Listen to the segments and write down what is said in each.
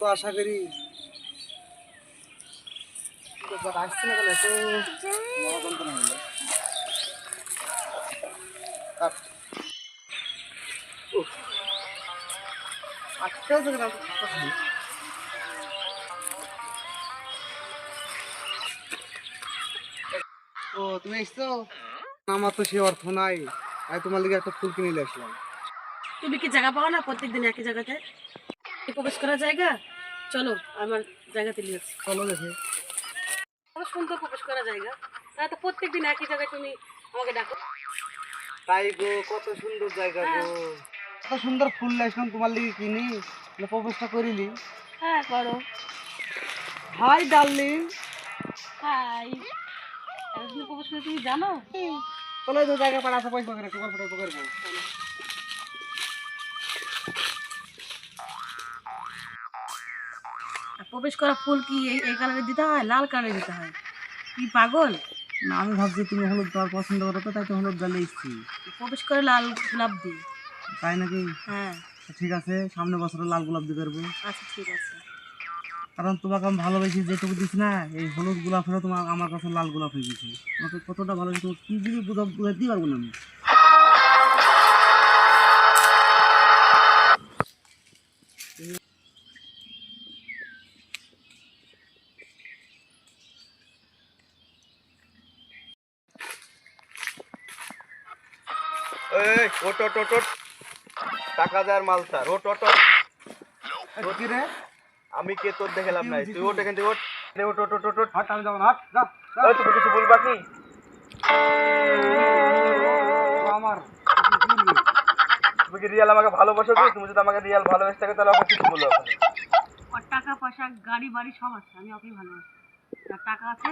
কত আশা করি আসছে না কেন এত মহাযন্ত্রণা হলো। আটকে আছে কেন? ও তুমি এসছো? আমার তো সে অর্থ নাই, তাই তোমার লিগে একটা ফুল কিনে নিয়ে আসলাম। তুমি কি জায়গা পাও না প্রত্যেকদিন একই জায়গাতে? প্রবেশ করার জায়গা, চলো আমার জায়গাতে নিয়ে যাচ্ছি। চলো দেখে। কত সুন্দর প্রবেশ করার জায়গা, তাই তো প্রত্যেকদিন একই জায়গায় তুমি আমাকে ডাকো। তাই গো, কত সুন্দর জায়গা গো, কত সুন্দর ফুল নিয়ে আসলাম তোমার লিগে কিনি, প্রপোজটা করিলি। হ্যাঁ করো। Hi darling. হাই। তুমি প্রবেশ করে তুমি জানো? চলো এই তো জায়গা পাড়া আছে, পয়সা করে টুকার ফটো করবো। প্রবেশ করা ফুল কি এই কালারে দিতে হয়, লাল কালারে দিতে হয়? কি পাগল? না, আমি ভাবছি তুমি হলুদ তোমার পছন্দ করো তো, তাই তো হলুদ জ্বালে এসছি। প্রবেশ করে লাল গোলাপ দিই। তাই নাকি? হ্যাঁ ঠিক আছে, সামনে বছরে লাল গোলাপ দিয়ে করবো। আচ্ছা ঠিক আছে। কারণ তোমাকে আমি ভালোবেসি যেটুকু দিস না, এই হলুদ গোলাপেরও তোমার আমার কাছে লাল গোলাপ হয়ে গেছে। তোমাকে কতটা ভালোবেসি তোমাকে কি যদি বুঝাতে পারবো না আমি। এই ওট ওট ওট ওট, টাকা দেওয়ার মাল স্যার, ওট ওট ওট। কি রে? আমি কে তোর দেখে লাভ নাই, তুই ওট এখান থেকে ওট। ওট ওট ওট ওট ওট। হাট, আমি যাবো না, হাট যা। ওই তুমি কিছু বলবা কি? আমার তুমি কি রিয়াল আমাকে ভালোবাসো কি? তুমি যদি আমাকে রিয়াল ভালোবেসে থাকে তাহলে আমাকে কিছু বলো এখন। ওর টাকা পয়সা গাড়ি বাড়ি সব আছে, আমি ওকেই ভালোবাসি। যার টাকা আছে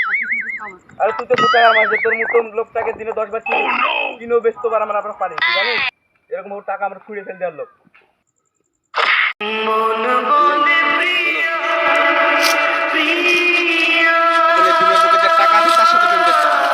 তার কিছু সব আছে। আরে তুই তো বুঝাই আমার যে তোর মতো লোকটাকে দিনে 10 বার কিনেও বেচতে পার আমরা পারি, তুই জানিস? এরকম ওর টাকা আমরা ছুঁড়ে ফেল দেওয়ার লোক। টাকা আছে তার সাথে প্রেম করতে হবে।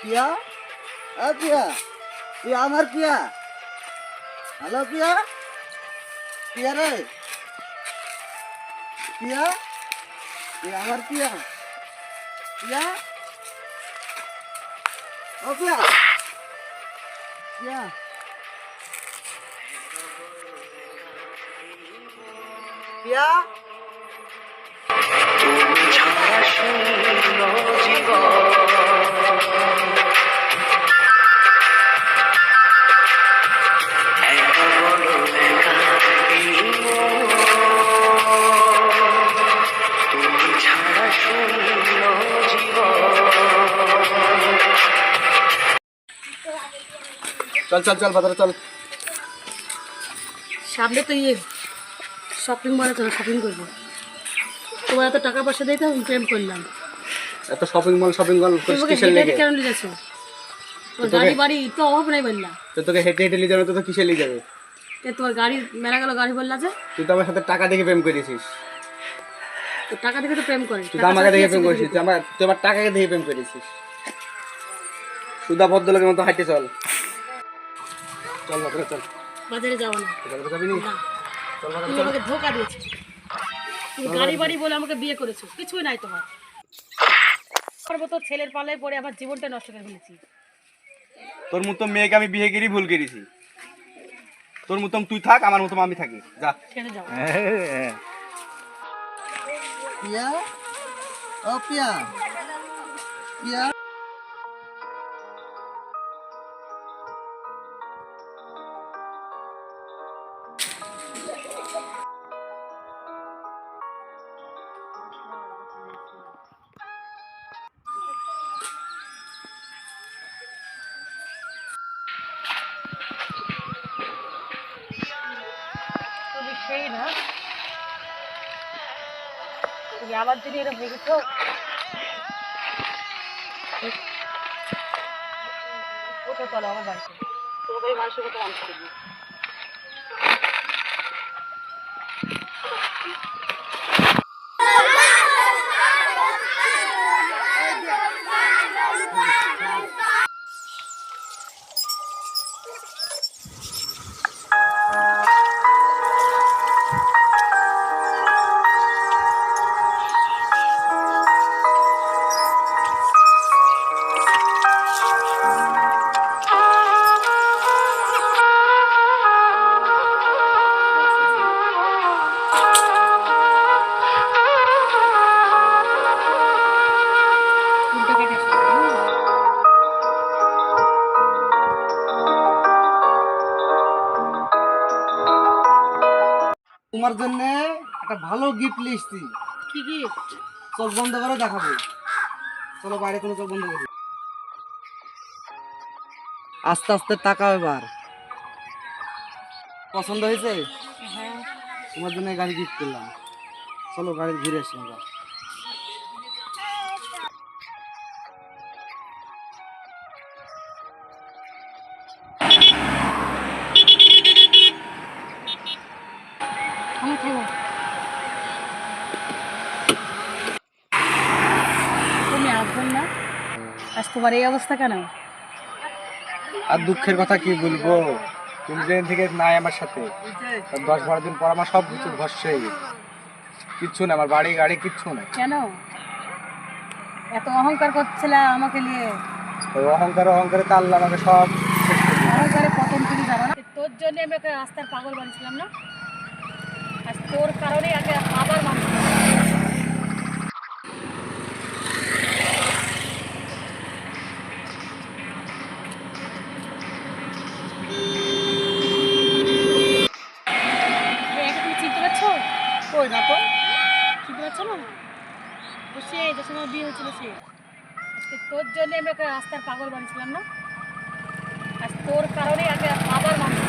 পিয়া, পিয়া, পিয়া আমার পিয়া। হ্যালো পিয়া, পিয়া রে, পিয়া, পিয়া আমার পিয়া, পিয়া, ও পিয়া, পিয়া, পিয়া। চল চল চল বাজারে চল। সামনে তো শপিং মলে, চলো শপিং করবো। তোমার এত টাকা পয়সা দিতে আমি প্রেম করলাম, এত শপিং মল তোমাকে কিসের হেঁটে লেগে? হেঁটে কেন নিয়ে যাচ্ছ? তোর গাড়ি বাড়ি তো অভাব নেই বললাম। তো তোকে হেঁটে হেঁটে নিয়ে যাবে, তো কিসে নিয়ে যাবে? তোমার গাড়ি মেলা গেল গাড়ি বললা যে? তুই তো আমার সাথে টাকা দেখে প্রেম করেছিস। তো টাকা দেখে তো প্রেম করে। তুই তো আমাকে দেখে প্রেম করেছিস, তুই আমার টাকাকে দেখে প্রেম করেছিস। সুধা ভদ্রলোকের মতো হাঁটতে চল। চল বাজারে চল। বাজারে যাবো না। বাজারে যাবি না? না, চল বাজারে তুমি চল। আমাকে ধোকা দিয়েছো। তুমি গাড়ি বাড়ি বলে আমাকে বিয়ে করেছো, কিছুই নাই তোমার। আমার মতো ছেলের পাল্লায় পড়ে আমার জীবনটা নষ্ট করে ফেলেছি। তোর মতো মেয়েকে আমি বিয়ে করি ভুল করেছি। তোর মতন তুই থাক, আমার মতো আমি থাকি, যা। ছেড়ে যাও। পিয়া, ও পিয়া, পিয়া। সেই না, তুমি আমার জন্য এরকম ভেবেছো? ওটা চলো আমার বাড়িতে, তোমাকে আমি মানুষের মতো মানুষ করবো। ফুলটা কেটে এসো। তোমার জন্য একটা ভালো গিফট লিখছি, কি গিফট? চোখ বন্ধ করে দেখাবো। চলো বাইরে কোনো চোখ বন্ধ করি। আস্তে আস্তে তাকাও এবার। পছন্দ হয়েছে? হ্যাঁ। তোমার জন্য এই গাড়ি গিফট করলাম। চলো গাড়ি ঘুরে আসি আমরা। থামো থামো, তুমি আসবেন না? আজ তোমার এই অবস্থা কেন? আর দুঃখের কথা কি বলবো, তুমি যেদিন থেকে নাই আমার সাথে, 10-12 দিন পর আমার সব কিছু ভস্য হয়ে গেছে। কিচ্ছু না, আমার বাড়ি গাড়ি কিচ্ছু নাই। কেন এত অহংকার করছিলে আমাকে নিয়ে? ওই অহংকারে তো আল্লাহ আমাকে সব শেষ করে দিয়েছে। অহংকারে পতন তুমি জানো না? তোর জন্য আমি ওকে রাস্তার পাগল বানিয়েছিলাম না? আজ তোর কারণে আগে আবার মানুষ। তুমি চিনতে পারছো? কই না তো। চিনতে পারছো না? ও সে যে সময় বিয়ে হয়েছিল সে। আজকে তোর জন্য আমি ওকে রাস্তার পাগল বানিয়েছিলাম না? আজ তোর কারণে আগে আবার মানুষ।